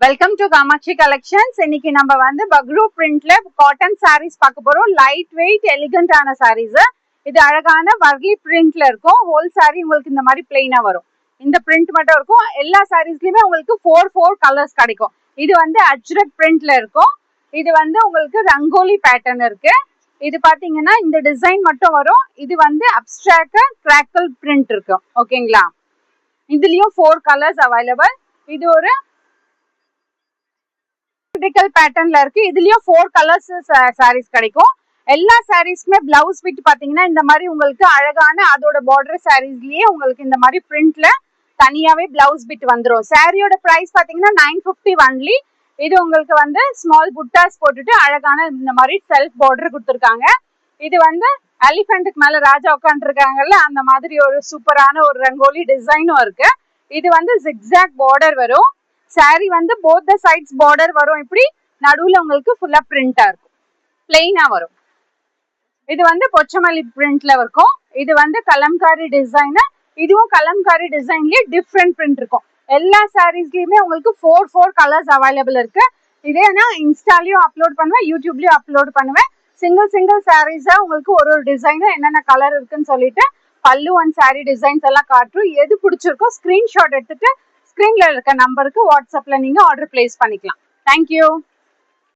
Welcome to Kamakshi collections. இன்னைக்கு நம்ம வந்து பக்ரூ பிரிண்ட்ல காட்டன் சாரீஸ் பார்க்க போறோம். லைட் வெயிட் எலிகண்டான சாரீஸ். இது அழகான வர்லி பிரிண்ட்ல இருக்கும். ஹோல் சாரி உங்களுக்கு இந்த மாதிரி பிளெயினா வரும். இந்த பிரிண்ட் மட்டும் இருக்கும். எல்லா சாரீஸ்லயுமே உங்களுக்கு 4 கலர்ஸ் கிடைக்கும். இது வந்து அஜ்ரக் பிரிண்ட்ல இருக்கும். இது வந்து உங்களுக்கு ரங்கோலி பேட்டர்ன் இருக்கு. இது பாத்தீங்கன்னா இந்த டிசைன் மட்டும் வரும். இது வந்து அப்டிராக்ட் கிராக்கல் பிரிண்ட் இருக்கும். ஓகேங்களா? இதுலயும் 4 கலர்ஸ் அவைலபிள். இது ஒரு பேட்டர்ன்ல இருக்கு. இதுலயும் 4 கலர்ஸ் சாரீஸ் கிடைக்கும். எல்லா சாரீஸ்க்குமே பிளவுஸ் பிட் பாத்தீங்கன்னா இந்த மாதிரி உங்களுக்கு அழகான அதோட பார்டர் சாரீஸ்லயே உங்களுக்கு இந்த மாதிரி பிரிண்ட்ல தனியாவே பிளவுஸ் பிட் வந்துடும். சாரியோட பிரைஸ் பாத்தீங்கன்னா 950 ஒன்லி. இது உங்களுக்கு வந்து ஸ்மால் புட்டாஸ் போட்டுட்டு அழகான இந்த மாதிரி செல்ஃப் பார்டர் கொடுத்துருக்காங்க. இது வந்து எலிஃபென்ட்டுக்கு மேல ராஜா உட்காந்து இருக்காங்கல்ல, அந்த மாதிரி ஒரு சூப்பரான ஒரு ரங்கோலி டிசைனும் இருக்கு. இது வந்து ஜிக்ஸாக் பார்டர் வரும். சாரி வந்து போத் த சைட்ஸ் பார்டர் வரும். இப்படி நடுவுல உங்களுக்கு ஃபுல்லா பிரிண்டா இருக்கும், பிளெயினா வரும். இது வந்து பொச்சமல்லி பிரிண்ட்ல இருக்கும். இது வந்து கலம்காரி டிசைன். இதுவும் கலம்காரி டிசைன்லயே டிஃப்ரெண்ட் பிரிண்ட் இருக்கும். எல்லா சாரீஸ்லயுமே உங்களுக்கு 4 கலர்ஸ் அவைலபிள் இருக்கு. இதே நான் இன்ஸ்டாலயும் அப்லோட் பண்ணுவேன், யூடியூப்லயும் அப்லோட் பண்ணுவேன். சிங்கிள் சாரீஸா உங்களுக்கு ஒரு டிசைனும் என்னென்ன கலர் இருக்குன்னு சொல்லிட்டு பல்லு அண்ட் சாரி டிசைன்ஸ் எல்லாம் காட்டும். எது பிடிச்சிருக்கோ ஸ்கிரீன்ஷாட் எடுத்துட்டு ஸ்கிரீன்ல இருக்க நம்பருக்கு வாட்ஸ்அப்ல நீங்க ஆர்டர் பிளேஸ் பண்ணிக்கலாம். தேங்க்யூ.